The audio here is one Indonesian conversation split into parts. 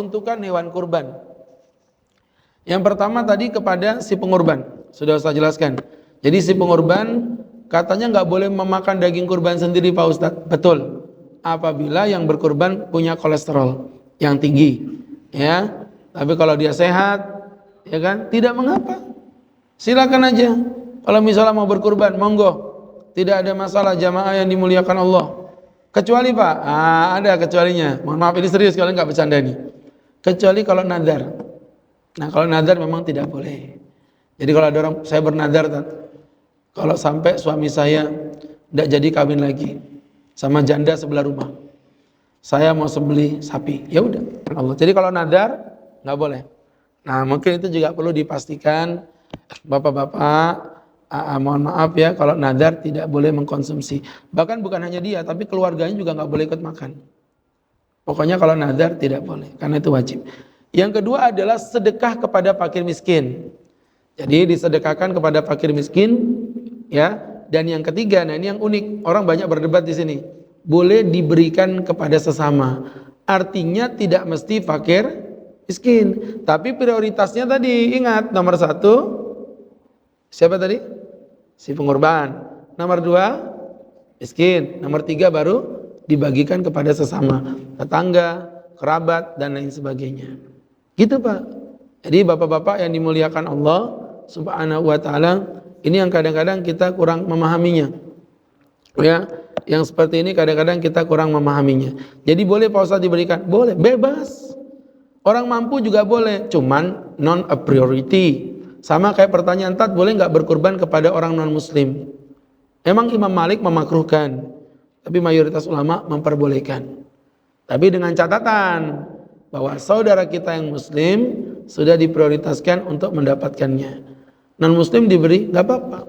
peruntukan hewan kurban. Yang pertama tadi kepada si pengurban, sudah saya jelaskan. Jadi si pengurban katanya nggak boleh memakan daging kurban sendiri Pak Ustadz. Betul. Apabila yang berkurban punya kolesterol yang tinggi, ya. Tapi kalau dia sehat, ya kan, tidak mengapa. Silakan aja. Kalau misalnya mau berkurban, monggo. Tidak ada masalah jamaah yang dimuliakan Allah. Kecuali Pak, ada kecualinya. Mohon maaf ini serius, kalian nggak bercanda nih. Kecuali kalau nadar. Nah kalau nadar memang tidak boleh. Jadi kalau ada orang, saya bernadar, kalau sampai suami saya tidak jadi kawin lagi sama janda sebelah rumah, saya mau sembelih sapi, ya udah Allah. Jadi kalau nadar nggak boleh. Nah mungkin itu juga perlu dipastikan bapak-bapak, mohon maaf ya kalau nadar tidak boleh mengkonsumsi. Bahkan bukan hanya dia, tapi keluarganya juga nggak boleh ikut makan. Pokoknya kalau nadar tidak boleh, karena itu wajib. Yang kedua adalah sedekah kepada fakir miskin. Jadi disedekahkan kepada fakir miskin, ya. Dan yang ketiga, nah ini yang unik, orang banyak berdebat di sini. Boleh diberikan kepada sesama. Artinya tidak mesti fakir miskin, tapi prioritasnya tadi ingat nomor 1 siapa tadi? Si pengorban. Nomor 2 miskin. Nomor 3 baru dibagikan kepada sesama, tetangga, kerabat dan lain sebagainya. Gitu Pak. Jadi bapak-bapak yang dimuliakan Allah Subhanahu wa taala, ini yang kadang-kadang kita kurang memahaminya. Ya, yang seperti ini kadang-kadang kita kurang memahaminya. Jadi boleh Pak Ustadz diberikan? Boleh, bebas. Orang mampu juga boleh, cuman non a priority. Sama kayak pertanyaan tadi, boleh nggak berkurban kepada orang non muslim? Emang Imam Malik memakruhkan, tapi mayoritas ulama memperbolehkan. Tapi dengan catatan bahwa saudara kita yang muslim sudah diprioritaskan untuk mendapatkannya. Non muslim diberi, nggak apa-apa.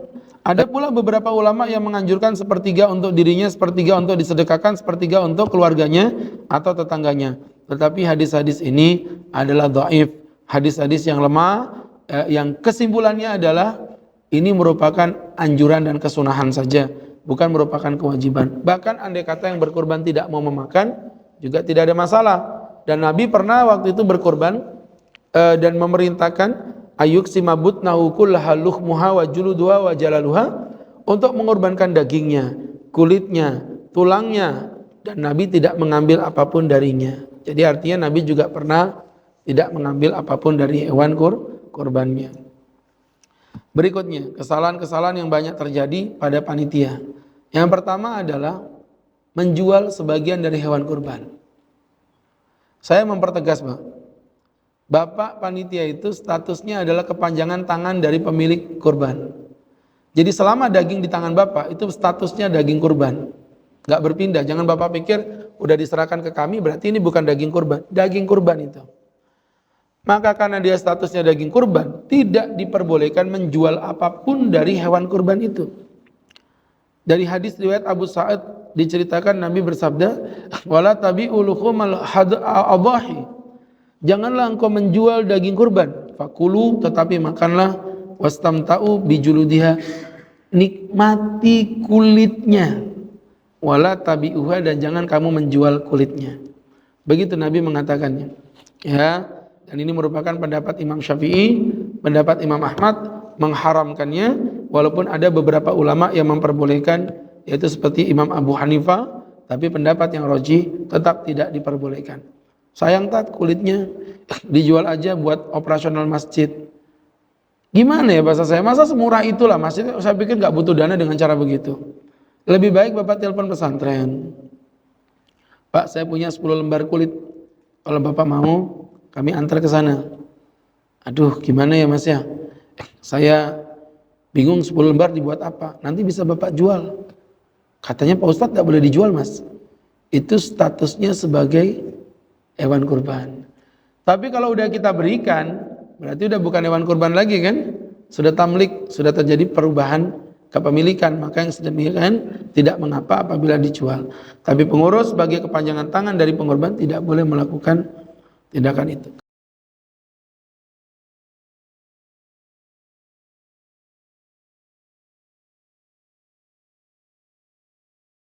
Ada pula beberapa ulama yang menganjurkan sepertiga untuk dirinya, sepertiga untuk disedekahkan, sepertiga untuk keluarganya atau tetangganya. Tetapi hadis-hadis ini adalah dhaif, hadis-hadis yang lemah, yang kesimpulannya adalah ini merupakan anjuran dan kesunahan saja, bukan merupakan kewajiban. Bahkan andai kata yang berkurban tidak mau memakan, juga tidak ada masalah. Dan Nabi pernah waktu itu berkurban dan memerintahkan ayuksima butnahu kullaha luhmuha wa juluduha wa jalaluha, untuk mengorbankan dagingnya, kulitnya, tulangnya, dan Nabi tidak mengambil apapun darinya. Jadi artinya Nabi juga pernah tidak mengambil apapun dari hewan kurbannya. Berikutnya, kesalahan-kesalahan yang banyak terjadi pada panitia. Yang pertama adalah menjual sebagian dari hewan kurban. Saya mempertegas, Pak. Bapak panitia itu statusnya adalah kepanjangan tangan dari pemilik kurban. Jadi selama daging di tangan Bapak itu statusnya daging kurban. Gak berpindah. Jangan Bapak pikir udah diserahkan ke kami berarti ini bukan daging kurban. Daging kurban itu. Maka karena dia statusnya daging kurban, tidak diperbolehkan menjual apapun dari hewan kurban itu. Dari hadis riwayat Abu Sa'id diceritakan Nabi bersabda, "Wala tabi'u luhumal adhahi." Janganlah engkau menjual daging kurban. Fakulu, tetapi makanlah, wastamta'u bijuludiha, nikmati kulitnya. Wala tabi'uha, dan jangan kamu menjual kulitnya. Begitu Nabi mengatakannya. Ya, dan ini merupakan pendapat Imam Syafi'i, pendapat Imam Ahmad mengharamkannya, walaupun ada beberapa ulama yang memperbolehkan, yaitu seperti Imam Abu Hanifah, tapi pendapat yang rajih tetap tidak diperbolehkan. Sayang tat kulitnya dijual aja buat operasional masjid. Gimana ya bahasa saya? Masa semurah itulah masjid? Saya pikir nggak butuh dana dengan cara begitu. Lebih baik Bapak telepon pesantren. Pak, saya punya 10 lembar kulit. Kalau Bapak mau, kami antar ke sana. Aduh, gimana ya Mas ya? Saya bingung 10 lembar dibuat apa? Nanti bisa Bapak jual. Katanya Pak Ustadz nggak boleh dijual Mas. Itu statusnya sebagai hewan kurban. Tapi kalau udah kita berikan, berarti udah bukan hewan kurban lagi kan? Sudah tamlik, sudah terjadi perubahan kepemilikan, maka yang sedemikian tidak mengapa apabila dijual. Tapi pengurus sebagai kepanjangan tangan dari pengorban tidak boleh melakukan tindakan itu.